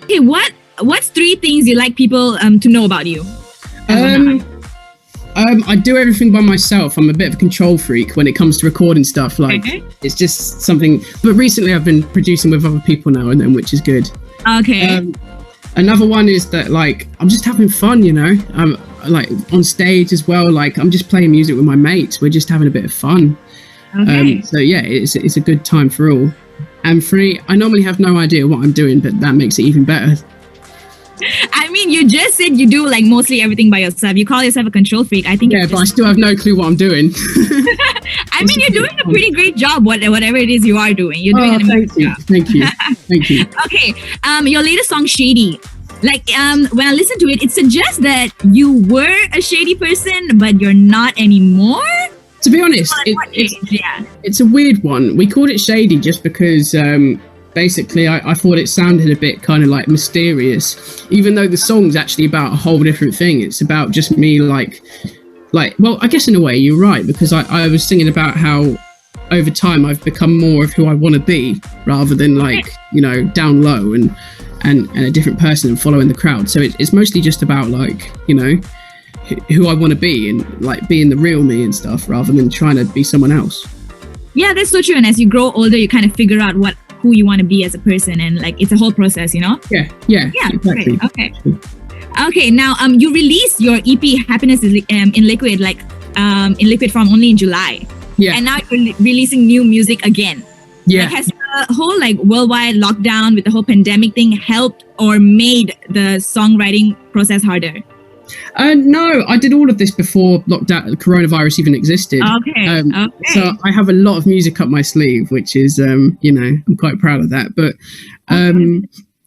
Okay, what's three things you like people to know about you? I do everything by myself. I'm a bit of a control freak when it comes to recording stuff. Like, it's just something. But recently, I've been producing with other people now and then, which is good. Okay. Another one is that, like, I'm just having fun, you know. I'm like on stage as well. Like, I'm just playing music with my mates. We're just having a bit of fun. Okay. So yeah, it's a good time for all. And three, I normally have no idea what I'm doing, but that makes it even better. I mean, you just said you do like mostly everything by yourself. You call yourself a control freak. I think. Yeah, but I still have no clue what I'm doing. I mean, you're doing a pretty great job. Whatever it is you are doing, you're doing an amazing job. Thank you. Okay. Your latest song, Shady. Like, when I listen to it, it suggests that you were a shady person, but you're not anymore. To be honest, it's a weird one. We called it Shady just because. Basically, I thought it sounded a bit kind of like mysterious, even though the song's actually about a whole different thing. It's about just me like, well, I guess in a way you're right, because I was singing about how over time I've become more of who I want to be rather than like, you know, down low and a different person and following the crowd. So it's mostly just about like, you know, who I want to be and like being the real me and stuff rather than trying to be someone else. Yeah, that's so true. And as you grow older, you kind of figure out who you want to be as a person, and like it's a whole process, you know. Yeah, exactly. Okay. Now you released your EP Happiness is in liquid, like in liquid form only in July. Yeah, and now you're releasing new music again. Yeah. Like, has the whole like worldwide lockdown with the whole pandemic thing helped or made the songwriting process harder? No, I did all of this before lockdown, coronavirus even existed. Okay. So I have a lot of music up my sleeve, which is, you know, I'm quite proud of that. But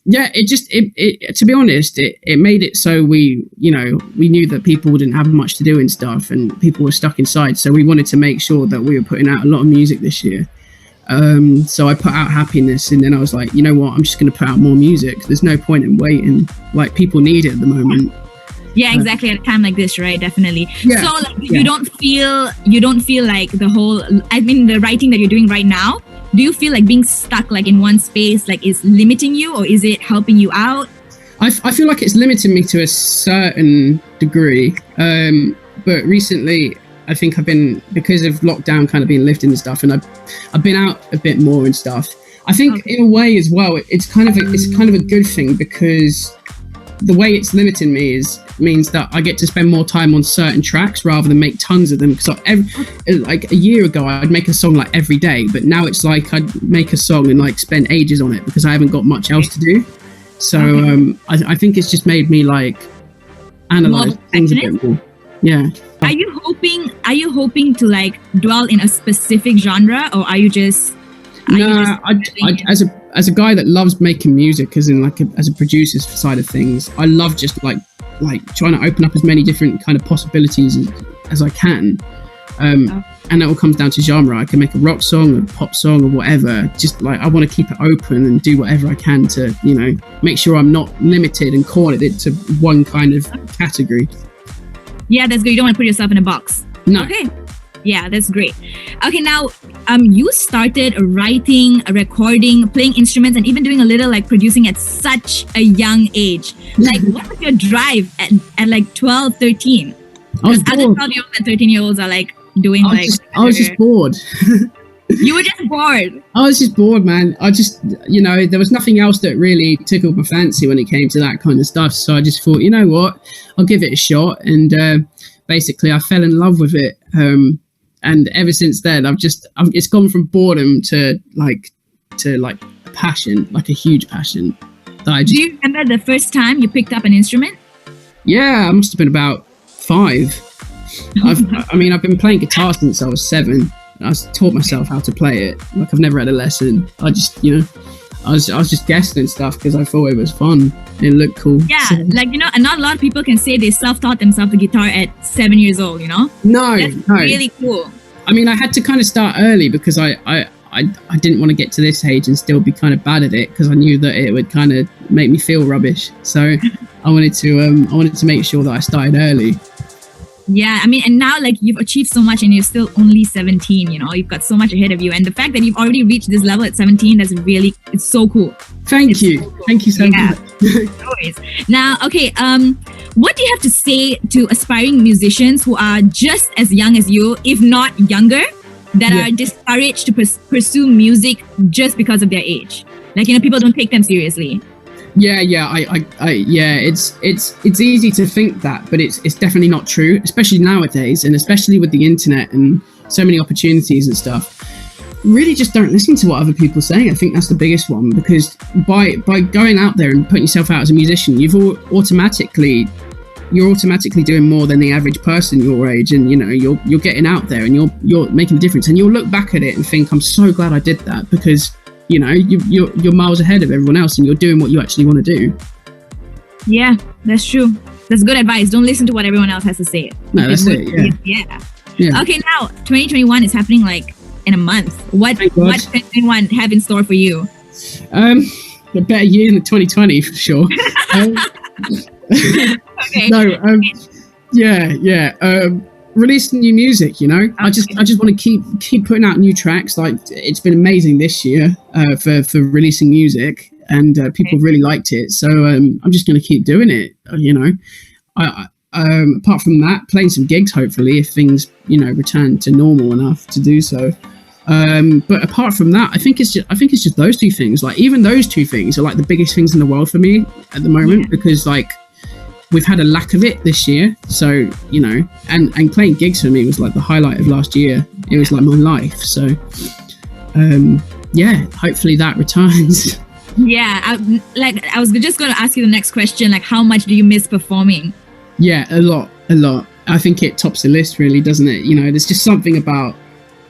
yeah, it to be honest, it made it so we knew that people didn't have much to do and stuff, and people were stuck inside. So we wanted to make sure that we were putting out a lot of music this year. So I put out Happiness, and then I was like, you know what, I'm just going to put out more music. There's no point in waiting. Like, people need it at the moment. Yeah, exactly. At a time like this, right? Definitely. Yeah, so like, you don't feel like the writing that you're doing right now, do you feel like being stuck like in one space like is limiting you, or is it helping you out? I feel like it's limiting me to a certain degree. But recently I think I've been, because of lockdown kind of being lifted and stuff, and I've been out a bit more and stuff. I think in a way as well, it's kind of a good thing, because the way it's limiting me means that I get to spend more time on certain tracks rather than make tons of them. Because like a year ago, I'd make a song like every day, but now it's like I'd make a song and like spend ages on it because I haven't got much else to do. So I think it's just made me like analyze things a bit more. Yeah. Are you hoping to like dwell in a specific genre, or are you just? As a guy that loves making music, as in like as a producer side of things, I love just like trying to open up as many different kind of possibilities as I can. And it all comes down to genre. I can make a rock song, a pop song, or whatever. Just like I want to keep it open and do whatever I can to, you know, make sure I'm not limited and cornered to one kind of category. Yeah, that's good. You don't want to put yourself in a box. No. Okay. Yeah, that's great. Okay, now you started writing, recording, playing instruments, and even doing a little like producing at such a young age. Like, what was your drive at like 12, 13? Because other 12-year-olds and 13-year-olds are like doing I was just bored. You were just bored. I was just bored, man. I just, you know, there was nothing else that really tickled my fancy when it came to that kind of stuff. So I just thought, you know what, I'll give it a shot. And basically I fell in love with it. And ever since then, it's gone from boredom to passion, like a huge passion. Do you remember the first time you picked up an instrument? Yeah, I must have been about 5. I've been playing guitar since I was 7. I taught myself how to play it. Like, I've never had a lesson. I just, you know, I was just guessing and stuff because I thought it was fun. It looked cool. Yeah, so, like, you know, and not a lot of people can say they self-taught themselves the guitar at 7 years old, you know? That's really cool. I mean, I had to kind of start early because I didn't want to get to this age and still be kind of bad at it, because I knew that it would kind of make me feel rubbish. So I wanted to make sure that I started early. Yeah, I mean, and now like you've achieved so much and you're still only 17, you know, you've got so much ahead of you. And the fact that you've already reached this level at 17, it's so cool. Thank you so much. No worries. Now, okay, what do you have to say to aspiring musicians who are just as young as you, if not younger, that are discouraged to pursue music just because of their age? Like, people don't take them seriously. Yeah, it's easy to think that, but it's definitely not true, especially nowadays, and especially with the internet and so many opportunities and stuff. Really just don't listen to what other people say. I think that's the biggest one, because by going out there and putting yourself out as a musician, you're automatically doing more than the average person your age, and you're getting out there and you're making a difference, and you'll look back at it and think, I'm so glad I did that, because you're miles ahead of everyone else and you're doing what you actually want to do. Yeah, that's true. That's good advice. Don't listen to what everyone else has to say. No, that's it. Yeah. Okay, now 2021 is happening like in a month. What 2021 have in store for you? A better year than 2020 for sure. Okay. No. Releasing new music. Okay. I just want to keep putting out new tracks. Like, it's been amazing this year for releasing music, and people really liked it. So I'm just going to keep doing it. Apart from that, playing some gigs, hopefully, if things return to normal enough to do so. But apart from that, I think it's just those two things. Like, even those two things are like the biggest things in the world for me at the moment, because like we've had a lack of it this year. So and playing gigs for me was like the highlight of last year. It was like my life. So hopefully that returns. Yeah, I was just going to ask you the next question. Like, how much do you miss performing? Yeah, a lot. I think it tops the list, really, doesn't it? There's just something about,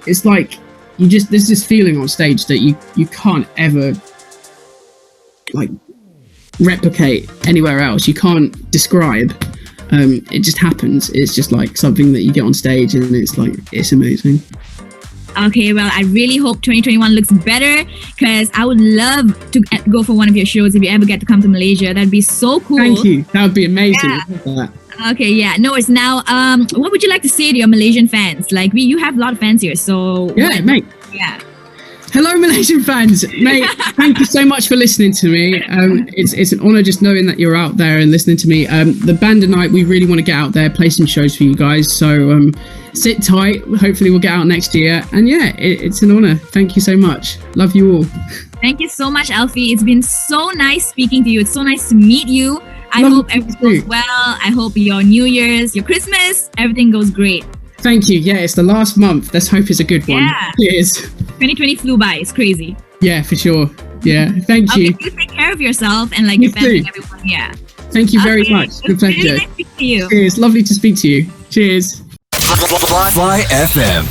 it's like there's this feeling on stage that you can't ever like replicate anywhere else. You can't describe. It just happens. It's just like something that you get on stage, and it's amazing. Okay, well, I really hope 2021 looks better, because I would love to go for one of your shows if you ever get to come to Malaysia. That'd be so cool. Thank you. That would be amazing. Yeah. Okay, yeah. No worries. Now, what would you like to say to your Malaysian fans? Like, you have a lot of fans here, so... Yeah, mate. Yeah. Hello, Malaysian fans. Mate, thank you so much for listening to me. It's an honour just knowing that you're out there and listening to me. The band and I, we really want to get out there, play some shows for you guys. So sit tight. Hopefully we'll get out next year. And yeah, it's an honour. Thank you so much. Love you all. Thank you so much, Alfie. It's been so nice speaking to you. It's so nice to meet you. I hope everything goes well. I hope your New Year's, your Christmas, everything goes great. Thank you. Yeah, it's the last month. Let's hope it's a good one. Yeah. Cheers. 2020 flew by. It's crazy. Yeah, for sure. Yeah, thank you. You take care of yourself and like your family and everyone. Yeah. Thank you very much. Good pleasure. Really nice to speak to you. Cheers. Lovely to speak to you. Cheers. Fly FM.